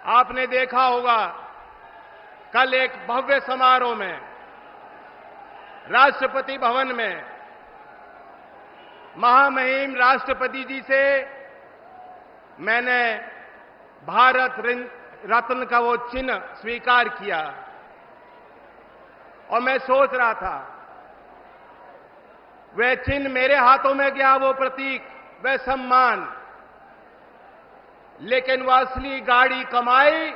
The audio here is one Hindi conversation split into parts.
आपने देखा होगा कल एक भव्य समारोह में राष्ट्रपति भवन में महामहिम राष्ट्रपति जी से मैंने भारत रत्न का वो चिन्ह स्वीकार किया और मैं सोच रहा था वह चिन्ह मेरे हाथों में गया, वो प्रतीक, वह सम्मान, लेकिन वह असली गाड़ी कमाई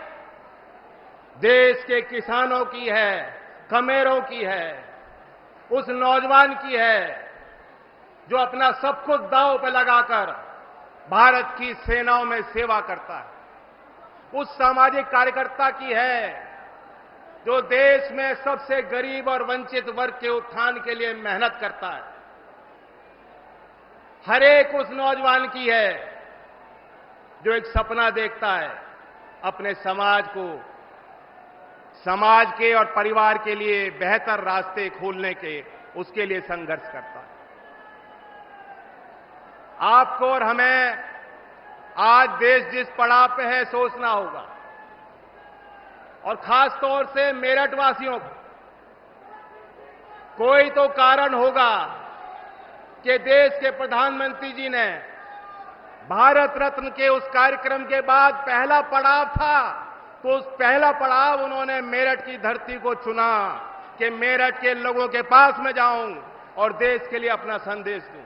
देश के किसानों की है, खमेरों की है, उस नौजवान की है जो अपना सब कुछ दांव पे लगाकर भारत की सेनाओं में सेवा करता है, उस सामाजिक कार्यकर्ता की है जो देश में सबसे गरीब और वंचित वर्ग के उत्थान के लिए मेहनत करता है, हर एक उस नौजवान की है जो एक सपना देखता है अपने समाज को, समाज के और परिवार के लिए बेहतर रास्ते खोलने के, उसके लिए संघर्ष करता है। आपको और हमें आज देश जिस पड़ाव पे है सोचना होगा, और खास तौर से मेरठ वासियों को। कोई तो कारण होगा कि देश के प्रधानमंत्री जी ने भारत रत्न के उस कार्यक्रम के बाद पहला पड़ाव था, तो उस पहला पड़ाव उन्होंने मेरठ की धरती को चुना कि मेरठ के लोगों के पास में जाऊं और देश के लिए अपना संदेश दूं।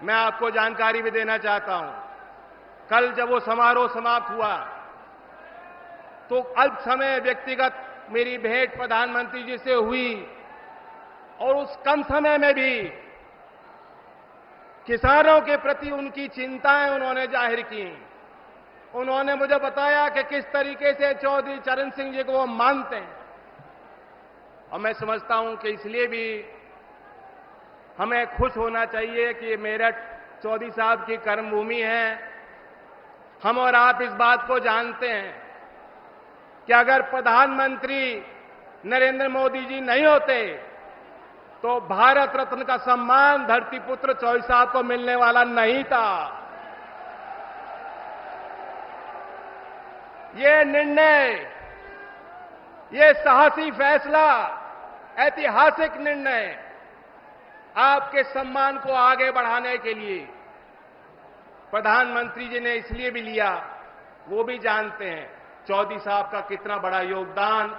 मैं आपको जानकारी भी देना चाहता हूं, कल जब वो समारोह समाप्त हुआ तो अल्प समय व्यक्तिगत मेरी भेंट प्रधानमंत्री जी से हुई, और उस कम समय में भी किसानों के प्रति उनकी चिंताएं उन्होंने जाहिर की। उन्होंने मुझे बताया कि किस तरीके से चौधरी चरण सिंह जी को वो मानते हैं, और मैं समझता हूं कि इसलिए भी हमें खुश होना चाहिए कि ये मेरठ चौधरी साहब की कर्मभूमि है। हम और आप इस बात को जानते हैं कि अगर प्रधानमंत्री नरेंद्र मोदी जी नहीं होते तो भारत रत्न का सम्मान धरतीपुत्र चौधरी साहब को मिलने वाला नहीं था। ये निर्णय, ये साहसी फैसला, ऐतिहासिक निर्णय आपके सम्मान को आगे बढ़ाने के लिए प्रधानमंत्री जी ने इसलिए भी लिया, वो भी जानते हैं चौधरी साहब का कितना बड़ा योगदान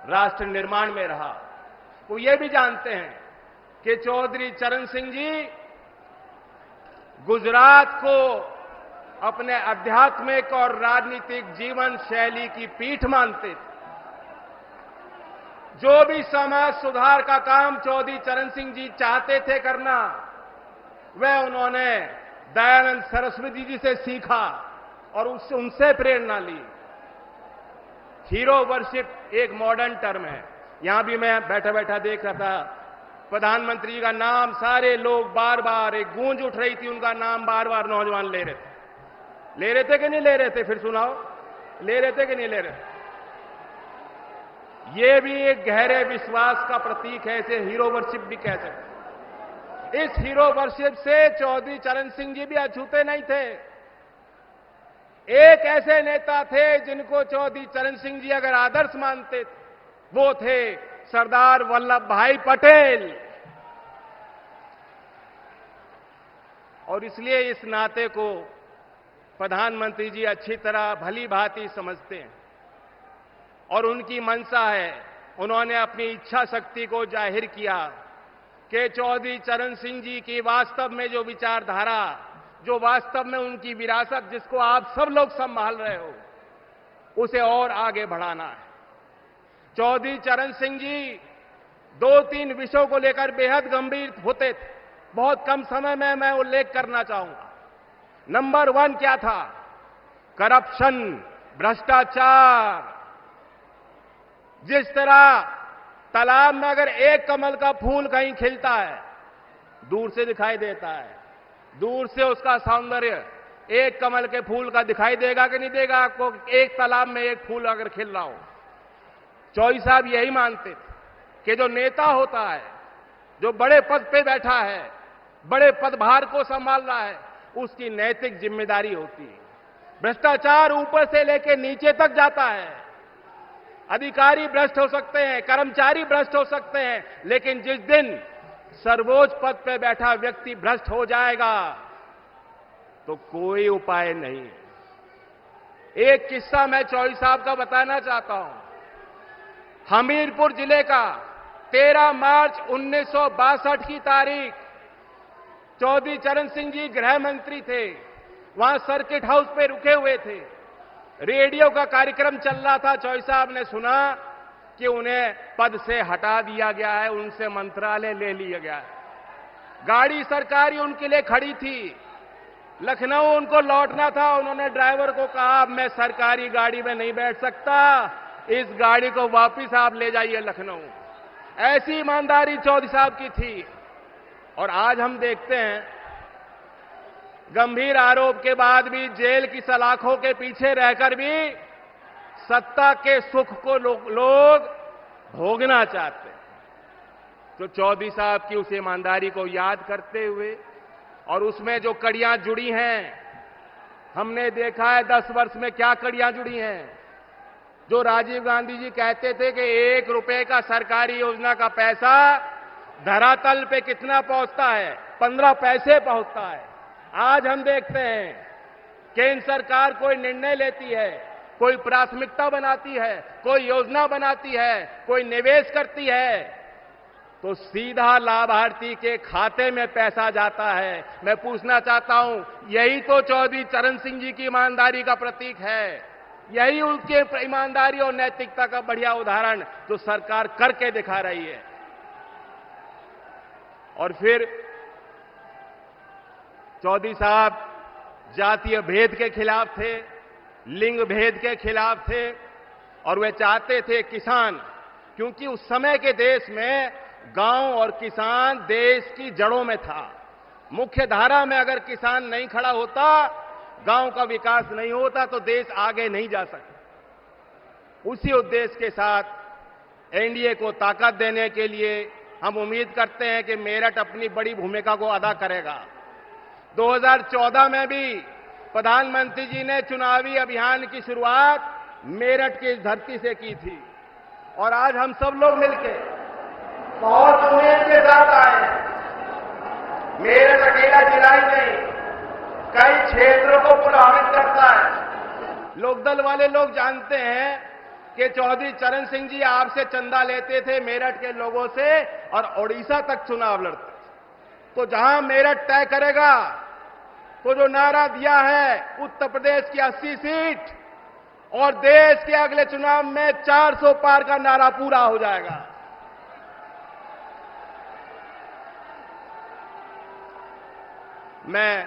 राष्ट्र निर्माण में रहा। वो ये भी जानते हैं कि चौधरी चरण सिंह जी गुजरात को अपने आध्यात्मिक और राजनीतिक जीवन शैली की पीठ मानते थे। जो भी समाज सुधार का काम चौधरी चरण सिंह जी चाहते थे करना, वह उन्होंने दयानंद सरस्वती जी से सीखा और उनसे प्रेरणा ली। हीरो वर्शिप एक मॉडर्न टर्म है। यहां भी मैं बैठा बैठा देख रहा था, प्रधानमंत्री जी का नाम सारे लोग बार बार, एक गूंज उठ रही थी, उनका नाम बार बार नौजवान ले रहे थे कि नहीं ले रहे थे? फिर सुनाओ, ले रहे थे कि नहीं ले रहे थे? ये भी एक गहरे विश्वास का प्रतीक है, इसे हीरो वर्शिप भी कह सकते। इस हीरो वर्शिप से चौधरी चरण सिंह जी भी अछूते नहीं थे। एक ऐसे नेता थे जिनको चौधरी चरण सिंह जी अगर आदर्श मानते थे, वो थे सरदार वल्लभ भाई पटेल। और इसलिए इस नाते को प्रधानमंत्री जी अच्छी तरह भली भांति समझते हैं और उनकी मंशा है। उन्होंने अपनी इच्छा शक्ति को जाहिर किया कि चौधरी चरण सिंह जी की वास्तव में जो विचारधारा, जो वास्तव में उनकी विरासत जिसको आप सब लोग संभाल रहे हो, उसे और आगे बढ़ाना है। चौधरी चरण सिंह जी 2-3 विषयों को लेकर बेहद गंभीर होते थे। बहुत कम समय में मैं उल्लेख करना चाहूंगा। नंबर 1 क्या था? करप्शन, भ्रष्टाचार। जिस तरह तालाब में अगर एक कमल का फूल कहीं खिलता है, दूर से दिखाई देता है, दूर से उसका सौंदर्य एक कमल के फूल का दिखाई देगा कि नहीं देगा आपको? एक तालाब में एक फूल अगर खिल रहा हो। चौधरी साहब यही मानते थे कि जो नेता होता है, जो बड़े पद पे बैठा है, बड़े पदभार को संभाल रहा है, उसकी नैतिक जिम्मेदारी होती है भ्रष्टाचार ऊपर से लेकर नीचे तक जाता है। अधिकारी भ्रष्ट हो सकते हैं, कर्मचारी भ्रष्ट हो सकते हैं, लेकिन जिस दिन सर्वोच्च पद पर बैठा व्यक्ति भ्रष्ट हो जाएगा तो कोई उपाय नहीं है। एक किस्सा मैं चौधरी साहब का बताना चाहता हूं। हमीरपुर जिले का 13 मार्च 1962 की तारीख, चौधरी चरण सिंह जी गृह मंत्री थे। वहां सर्किट हाउस पे रुके हुए थे। रेडियो का कार्यक्रम चल रहा था। चौधरी साहब ने सुना कि उन्हें पद से हटा दिया गया है, उनसे मंत्रालय ले लिया गया है। गाड़ी सरकारी उनके लिए खड़ी थी। लखनऊ उनको लौटना था। उन्होंने ड्राइवर को कहा, अब मैं सरकारी गाड़ी में नहीं बैठ सकता, इस गाड़ी को वापस आप ले जाइए लखनऊ। ऐसी ईमानदारी चौधरी साहब की थी। और आज हम देखते हैं, गंभीर आरोप के बाद भी जेल की सलाखों के पीछे रहकर भी सत्ता के सुख को लोग भोगना चाहते हैं। तो चौधरी साहब की उस ईमानदारी को याद करते हुए और उसमें जो कड़ियां जुड़ी हैं, हमने देखा है 10 वर्ष में क्या कड़ियां जुड़ी हैं। जो राजीव गांधी जी कहते थे कि 1 रुपए का सरकारी योजना का पैसा धरातल पे कितना पहुंचता है, 15 पैसे पहुंचता है। आज हम देखते हैं केंद्र सरकार कोई निर्णय लेती है, कोई प्राथमिकता बनाती है, कोई योजना बनाती है, कोई निवेश करती है, तो सीधा लाभार्थी के खाते में पैसा जाता है। मैं पूछना चाहता हूं, यही तो चौधरी चरण सिंह जी की ईमानदारी का प्रतीक है। यही उनके ईमानदारी और नैतिकता का बढ़िया उदाहरण जो सरकार करके दिखा रही है। और फिर चौधरी साहब जातीय भेद के खिलाफ थे, लिंग भेद के खिलाफ थे, और वे चाहते थे किसान, क्योंकि उस समय के देश में गांव और किसान देश की जड़ों में था। मुख्य धारा में अगर किसान नहीं खड़ा होता, गांव का विकास नहीं होता, तो देश आगे नहीं जा सकता। उसी उद्देश्य के साथ एनडीए को ताकत देने के लिए हम उम्मीद करते हैं कि मेरठ अपनी बड़ी भूमिका को अदा करेगा। 2014 में भी प्रधानमंत्री जी ने चुनावी अभियान की शुरुआत मेरठ की इस धरती से की थी, और आज हम सब लोग मिलकर बहुत उम्मीद के साथ आए हैं। मेरठ अकेला जिला ही नहीं, कई क्षेत्रों को प्रभावित करता है। लोकदल वाले लोग जानते हैं कि चौधरी चरण सिंह जी आपसे चंदा लेते थे मेरठ के लोगों से और ओडिशा तक चुनाव लड़ते। तो जहां मेरठ तय करेगा, तो जो नारा दिया है उत्तर प्रदेश की 80 सीट और देश के अगले चुनाव में 400 पार का नारा पूरा हो जाएगा। मैं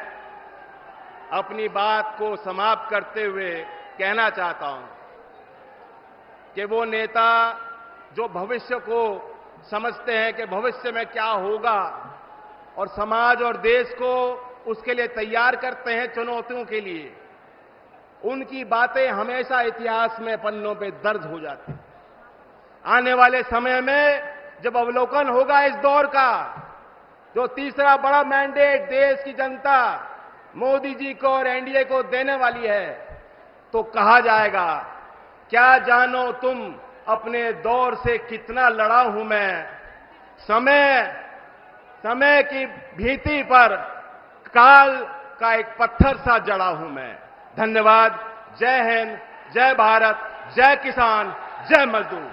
अपनी बात को समाप्त करते हुए कहना चाहता हूं कि वो नेता जो भविष्य को समझते हैं कि भविष्य में क्या होगा और समाज और देश को उसके लिए तैयार करते हैं चुनौतियों के लिए, उनकी बातें हमेशा इतिहास में पन्नों पे दर्ज हो जाती हैं। आने वाले समय में जब अवलोकन होगा इस दौर का, जो तीसरा बड़ा मैंडेट देश की जनता मोदी जी को और एनडीए को देने वाली है, तो कहा जाएगा, क्या जानो तुम अपने दौर से कितना लड़ा हूं मैं, समय की भीति पर काल का एक पत्थर सा जड़ा हूं मैं। धन्यवाद। जय हिंद, जय भारत, जय किसान, जय मजदूर।